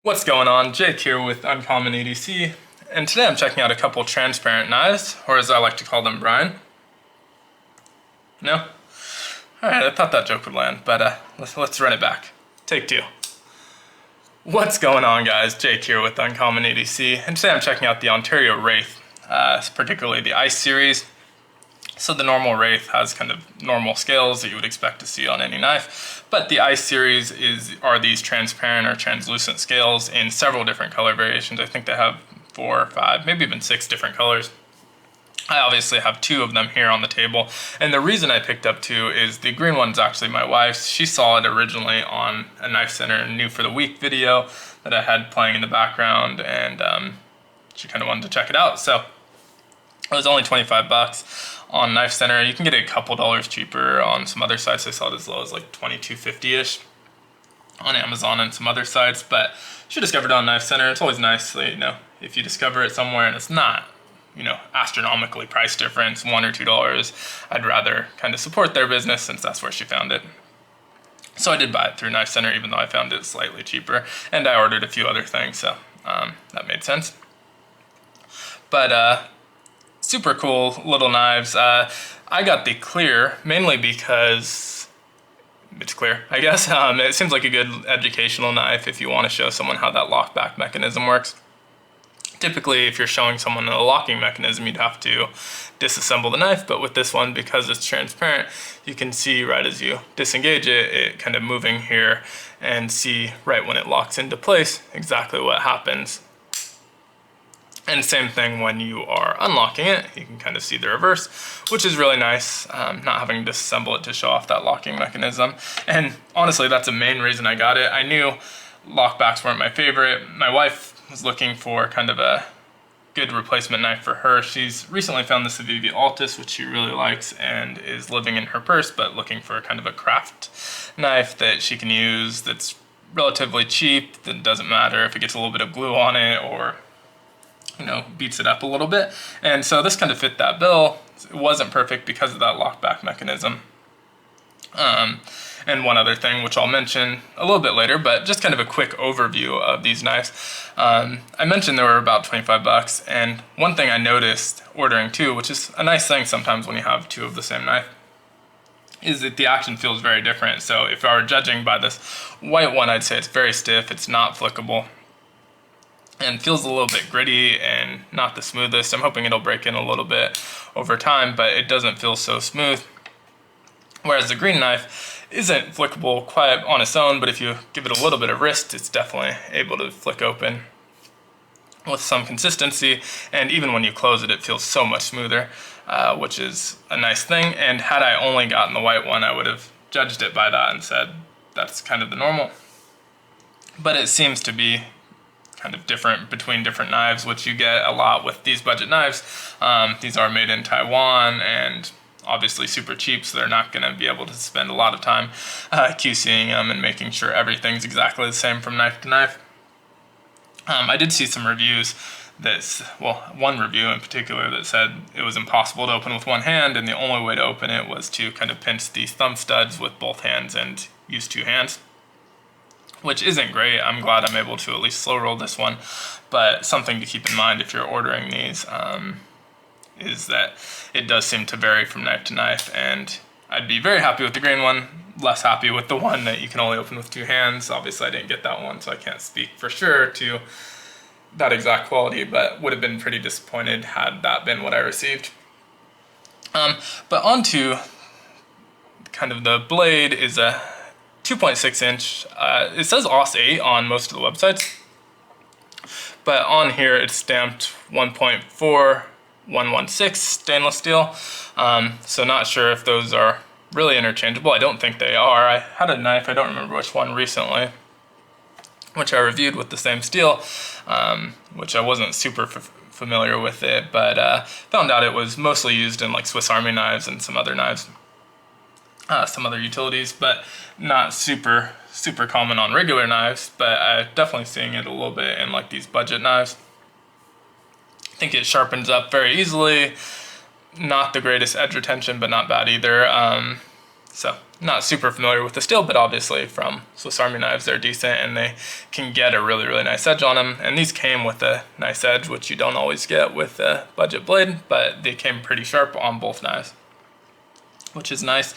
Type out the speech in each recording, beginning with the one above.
What's going on? Jake here with Uncommon EDC, and today I'm checking out a couple transparent knives, or as I like to call them, Brian. No? Alright, I thought that joke would land, but let's run it back. Take two. What's going on, guys? Jake here with Uncommon EDC, and today I'm checking out the Ontario Wraith, particularly the Ice Series. So the normal Wraith has kind of normal scales that you would expect to see on any knife, but the Ice Series are these transparent or translucent scales in several different color variations. I think they have 4 or 5, maybe even 6 different colors. I obviously have 2 of them here on the table, and the reason I picked up 2 is the green one's actually my wife's. She saw it originally on a Knife Center New for the Week video that I had playing in the background, and she kind of wanted to check it out. So it was only 25 bucks on Knife Center. You can get it a couple dollars cheaper on some other sites. I saw it as low as like $22.50-ish on Amazon and some other sites, but she discovered it on Knife Center. It's always nice that, if you discover it somewhere and it's not, astronomically price difference, $1 or $2, I'd rather kind of support their business since that's where she found it. So I did buy it through Knife Center, even though I found it slightly cheaper, and I ordered a few other things, so that made sense. But super cool little knives. I got the clear mainly because it's clear, I guess. It seems like a good educational knife if you want to show someone how that lockback mechanism works. Typically, if you're showing someone a locking mechanism, you'd have to disassemble the knife, but with this one, because it's transparent, you can see right as you disengage it kind of moving here and see right when it locks into place exactly what happens. And same thing when you are unlocking it, you can kind of see the reverse, which is really nice, not having to disassemble it to show off that locking mechanism. And honestly, that's the main reason I got it. I knew lockbacks weren't my favorite. My wife was looking for kind of a good replacement knife for her. She's recently found this Avivi Altus, which she really likes, and is living in her purse, but looking for kind of a craft knife that she can use that's relatively cheap, that doesn't matter if it gets a little bit of glue on it or beats it up a little bit. And so this kind of fit that bill. It wasn't perfect because of that lockback mechanism. And one other thing, which I'll mention a little bit later, but just kind of a quick overview of these knives. I mentioned they were about 25 bucks, and one thing I noticed ordering 2, which is a nice thing sometimes when you have 2 of the same knife, is that the action feels very different. So if I were judging by this white one, I'd say it's very stiff, it's not flickable, and feels a little bit gritty and not the smoothest. I'm hoping it'll break in a little bit over time, but it doesn't feel so smooth. Whereas the green knife isn't flickable quite on its own, but if you give it a little bit of wrist, it's definitely able to flick open with some consistency. And even when you close it, it feels so much smoother, which is a nice thing. And had I only gotten the white one, I would have judged it by that and said, that's kind of the normal. But it seems to be kind of different between different knives, which you get a lot with these budget knives. These are made in Taiwan and obviously super cheap, so they're not going to be able to spend a lot of time QCing them and making sure everything's exactly the same from knife to knife. I did see some reviews one review in particular that said it was impossible to open with one hand, and the only way to open it was to kind of pinch these thumb studs with both hands and use 2 hands. Which isn't great. I'm glad I'm able to at least slow roll this one, but something to keep in mind if you're ordering these is that it does seem to vary from knife to knife, and I'd be very happy with the green one, less happy with the one that you can only open with 2 hands. Obviously I didn't get that one, so I can't speak for sure to that exact quality, but would have been pretty disappointed had that been what I received. But onto kind of the blade is a 2.6 inch. It says AUS 8 on most of the websites, but on here it's stamped 1.4116 stainless steel. So not sure if those are really interchangeable. I don't think they are. I had a knife, I don't remember which one recently, which I reviewed with the same steel, which I wasn't super familiar with it, but found out it was mostly used in like Swiss Army knives and some other knives. Some other utilities, but not super common on regular knives, but I'm definitely seeing it a little bit in like these budget knives. I think it sharpens up very easily, not the greatest edge retention, but not bad either. So not super familiar with the steel, but obviously from Swiss Army knives, they're decent and they can get a really, really nice edge on them. And these came with a nice edge, which you don't always get with a budget blade, but they came pretty sharp on both knives, which is nice.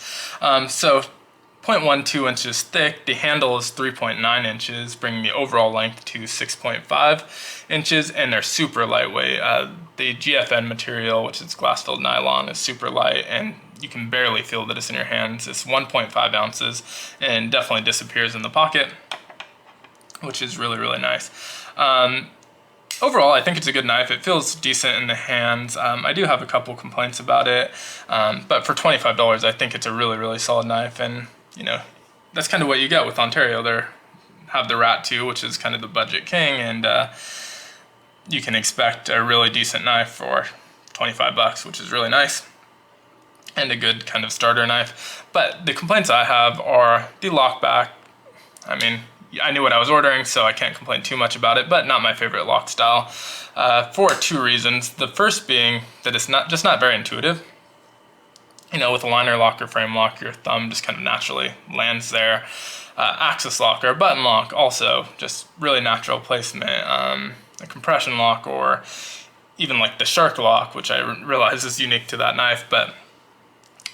So 0.12 inches thick, the handle is 3.9 inches, bringing the overall length to 6.5 inches, and they're super lightweight. The GFN material, which is glass-filled nylon, is super light, and you can barely feel that it's in your hands. It's 1.5 ounces and definitely disappears in the pocket, which is really, really nice. Overall, I think it's a good knife. It feels decent in the hands. I do have a couple complaints about it, but for $25, I think it's a really, really solid knife. And you know, that's kind of what you get with Ontario. They have the Rat 2, which is kind of the budget king, and you can expect a really decent knife for 25 bucks, which is really nice, and a good kind of starter knife. But the complaints I have are the lockback. I mean, I knew what I was ordering, so I can't complain too much about it, but not my favorite lock style for two reasons. The first being that it's not very intuitive. You know, with a liner lock or frame lock, your thumb just kind of naturally lands there. Axis lock or button lock, also just really natural placement. A compression lock, or even like the shark lock, which I realize is unique to that knife, but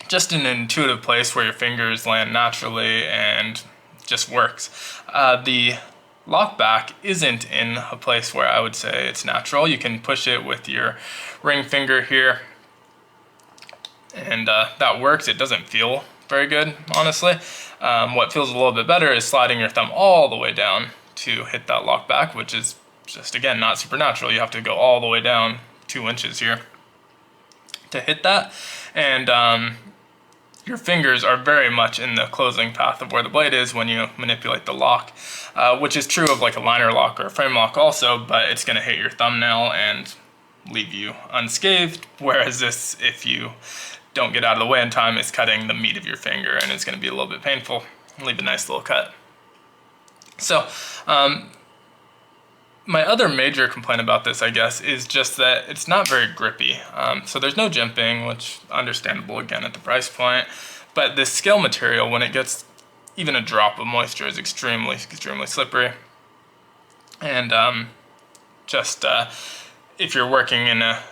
just in an intuitive place where your fingers land naturally and just works. The lockback isn't in a place where I would say it's natural. You can push it with your ring finger here, and that works. It doesn't feel very good, honestly. What feels a little bit better is sliding your thumb all the way down to hit that lockback, which is just, again, not super natural. You have to go all the way down 2 inches here to hit that. And your fingers are very much in the closing path of where the blade is when you manipulate the lock, which is true of like a liner lock or a frame lock also, but it's gonna hit your thumbnail and leave you unscathed. Whereas this, if you don't get out of the way in time, it's cutting the meat of your finger and it's gonna be a little bit painful and leave a nice little cut. So, my other major complaint about this, I guess, is just that it's not very grippy. So there's no jimping, which understandable again at the price point, but this scale material, when it gets even a drop of moisture, is extremely, extremely slippery. And if you're working in a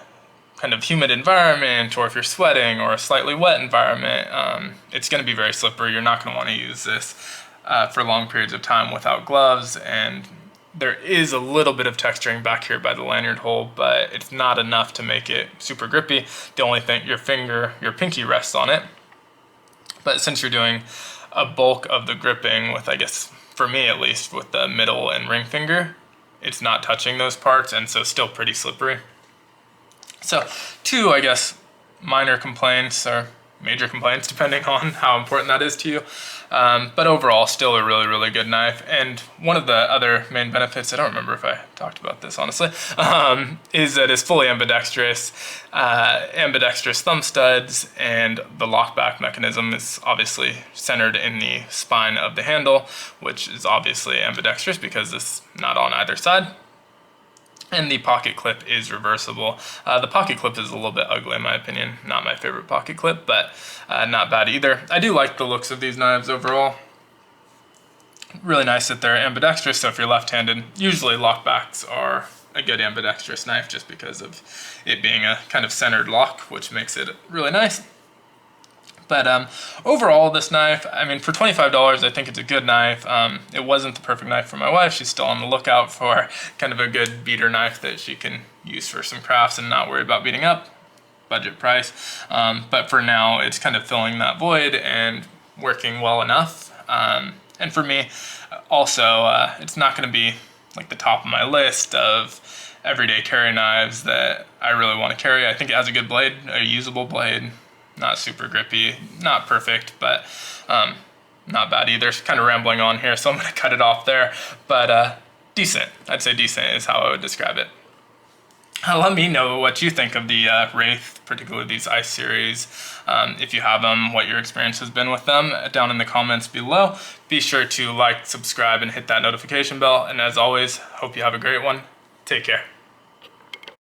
kind of humid environment, or if you're sweating, or a slightly wet environment, it's going to be very slippery. You're not going to want to use this for long periods of time without gloves, and there is a little bit of texturing back here by the lanyard hole, but it's not enough to make it super grippy. The only thing, your pinky rests on it. But since you're doing a bulk of the gripping with, I guess, for me at least, with the middle and ring finger, it's not touching those parts, and so still pretty slippery. So two, I guess, minor complaints, or major complaints, depending on how important that is to you. But overall, still a really, really good knife. And one of the other main benefits, I don't remember if I talked about this, honestly, is that it's fully ambidextrous, ambidextrous thumb studs, and the lockback mechanism is obviously centered in the spine of the handle, which is obviously ambidextrous because it's not on either side. And the pocket clip is reversible. The pocket clip is a little bit ugly in my opinion. Not my favorite pocket clip, but not bad either. I do like the looks of these knives overall. Really nice that they're ambidextrous, so if you're left-handed, usually lockbacks are a good ambidextrous knife just because of it being a kind of centered lock, which makes it really nice. But overall, this knife, I mean, for $25, I think it's a good knife. It wasn't the perfect knife for my wife. She's still on the lookout for kind of a good beater knife that she can use for some crafts and not worry about beating up. Budget price. But for now, it's kind of filling that void and working well enough. And for me, also, it's not going to be like the top of my list of everyday carry knives that I really want to carry. I think it has a good blade, a usable blade. Not super grippy, not perfect, but not bad either. It's kind of rambling on here, so I'm going to cut it off there. But decent. I'd say decent is how I would describe it. Let me know what you think of the Wraith, particularly these Ice Series. If you have them, what your experience has been with them, down in the comments below. Be sure to like, subscribe, and hit that notification bell. And as always, hope you have a great one. Take care.